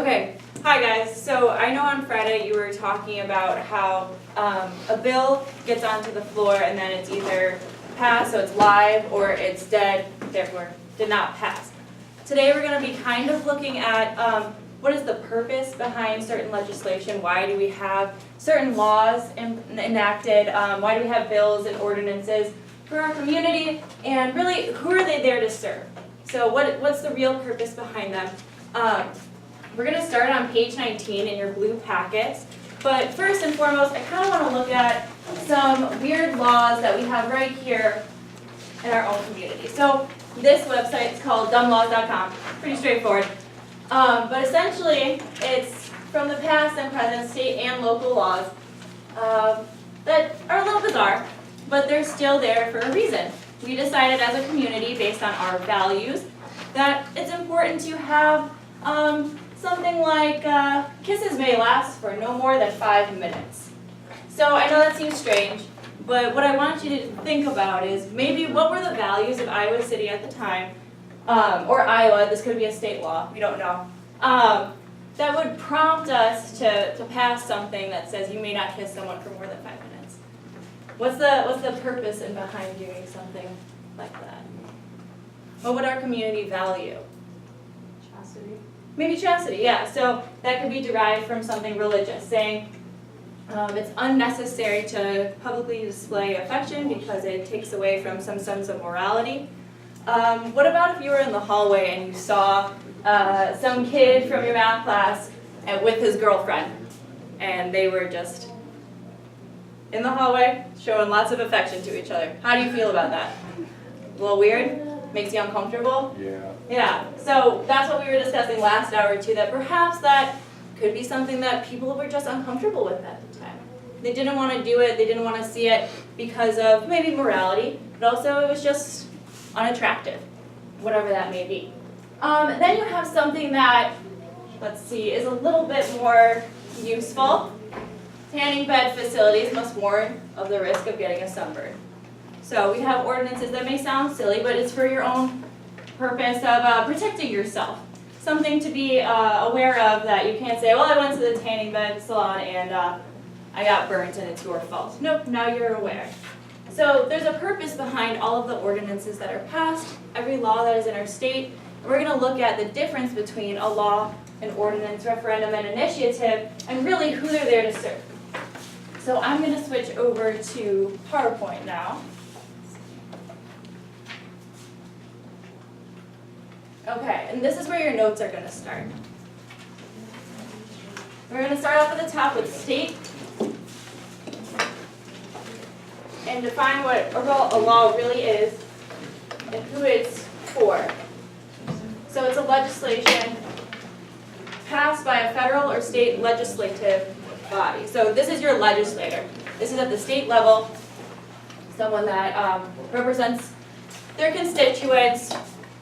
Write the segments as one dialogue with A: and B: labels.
A: Okay, hi guys. So I know on Friday you were talking about how a bill gets onto the floor and then it's either passed, so it's live, or it's dead, therefore did not pass. Today we're going to be kind of looking at what is the purpose behind certain legislation, why do we have certain laws enacted, why do we have bills and ordinances for our community, and really who are they there to serve? So what's the real purpose behind them? We're going to start on page 19 in your blue packets. But first and foremost, I kind of want to look at some weird laws that we have right here in our own community. So this website is called dumblaws.com. Pretty straightforward. But essentially, it's from the past and present state and local laws that are a little bizarre, but they're still there for a reason. We decided as a community, based on our values, that it's important to have something like kisses may last for no more than 5 minutes. So I know that seems strange, but what I want you to think about is maybe what were the values of Iowa City at the time, or Iowa, this could be a state law, we don't know, that would prompt us to pass something that says you may not kiss someone for more than 5 minutes. What's the purpose in behind doing something like that? What would our community value?
B: Chastity.
A: Maybe chastity, yeah. So that could be derived from something religious, saying it's unnecessary to publicly display affection because it takes away from some sense of morality. What about if you were in the hallway and you saw some kid from your math class with his girlfriend, and they were just in the hallway showing lots of affection to each other? How do you feel about that? A little weird? Makes you uncomfortable?
C: Yeah.
A: Yeah, so that's what we were discussing last hour too, that perhaps that could be something that people were just uncomfortable with at the time. They didn't want to do it, they didn't want to see it because of maybe morality, but also it was just unattractive, whatever that may be. Then you have something that, let's see, is a little bit more useful. Tanning bed facilities must warn of the risk of getting a sunburn. So we have ordinances that may sound silly, but it's for your own purpose of protecting yourself. Something to be aware of, that you can't say, well, I went to the tanning bed salon and I got burnt and it's your fault. Nope, now you're aware. So there's a purpose behind all of the ordinances that are passed, every law that is in our state. And we're going to look at the difference between a law, an ordinance, referendum, and initiative, and really who they're there to serve. So I'm going to switch over to PowerPoint now. Okay, and this is where your notes are going to start. We're going to start off at the top with state and define what a law really is and who it's for. So it's a legislation passed by a federal or state legislative body. So this is your legislator. This is at the state level, someone that represents their constituents,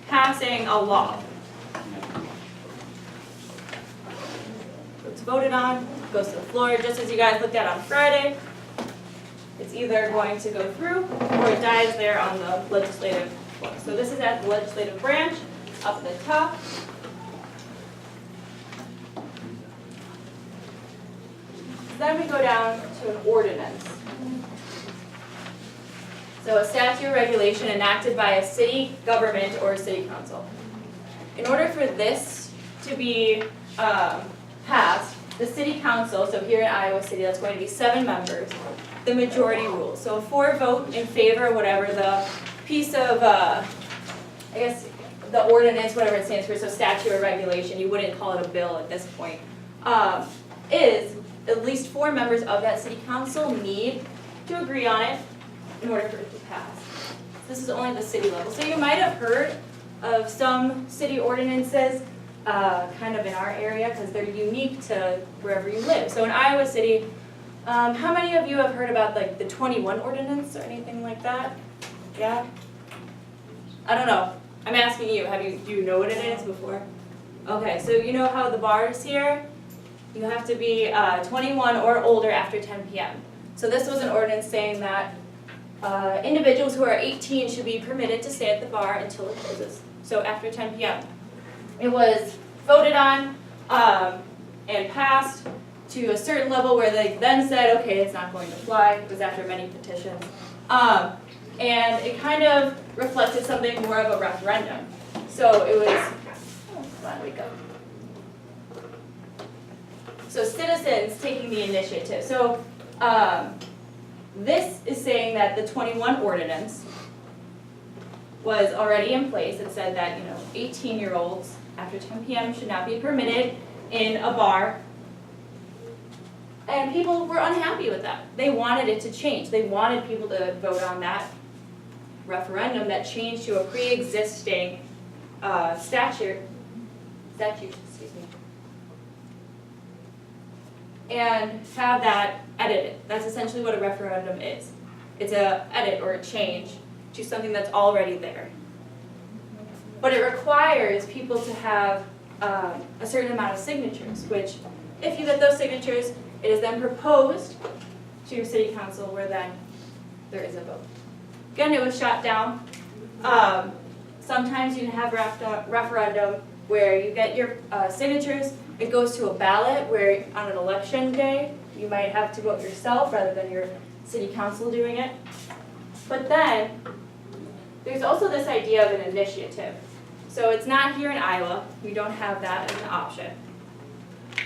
A: passing a law. It's voted on, goes to the floor, just as you guys looked at on Friday. It's either going to go through or it dies there on the legislative floor. So this is at the legislative branch, up at the top. Then we go down to an ordinance. So a statute or regulation enacted by a city government or a city council. In order for this to be passed, the city council, so here in Iowa City, that's going to be 7 members, the majority rules. So a 4 vote in favor, whatever the piece of, I guess, the ordinance, whatever it stands for, so statute or regulation, you wouldn't call it a bill at this point, is at least 4 members of that city council need to agree on it in order for it to pass. This is only the city level. So you might have heard of some city ordinances kind of in our area because they're unique to wherever you live. So in Iowa City, how many of you have heard about like the 21 ordinance or anything like that? Yeah? I don't know. I'm asking you. Do you know what it is before? Okay, so you know how the bars here, you have to be 21 or older after 10 p.m. So this was an ordinance saying that individuals who are 18 should be permitted to stay at the bar until it closes, so after 10 p.m. It was voted on and passed to a certain level where they then said, okay, it's not going to fly. It was after many petitions. And it kind of reflected something more of a referendum. So it was, oh, come on, wake up. So citizens taking the initiative. So this is saying that the 21 ordinance was already in place. It said that 18-year-olds after 10 p.m. should not be permitted in a bar. And people were unhappy with that. They wanted it to change. They wanted people to vote on that referendum that changed to a pre-existing statute, excuse me, and have that edited. That's essentially what a referendum is. It's a edit or a change to something that's already there. But it requires people to have a certain amount of signatures, which if you get those signatures, it is then proposed to your city council where then there is a vote. Again, it was shot down. Sometimes you can have referendum where you get your signatures, it goes to a ballot where on an election day, you might have to vote yourself rather than your city council doing it. But then, there's also this idea of an initiative. So it's not here in Iowa, we don't have that as an option.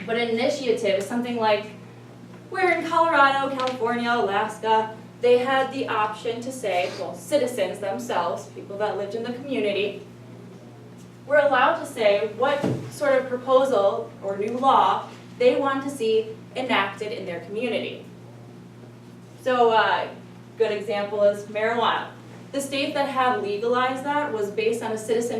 A: But an initiative is something like, where in Colorado, California, Alaska, they had the option to say, well, citizens themselves, people that lived in the community, were allowed to say what sort of proposal or new law they want to see enacted in their community. So a good example is marijuana. The states that have legalized that was based on a citizen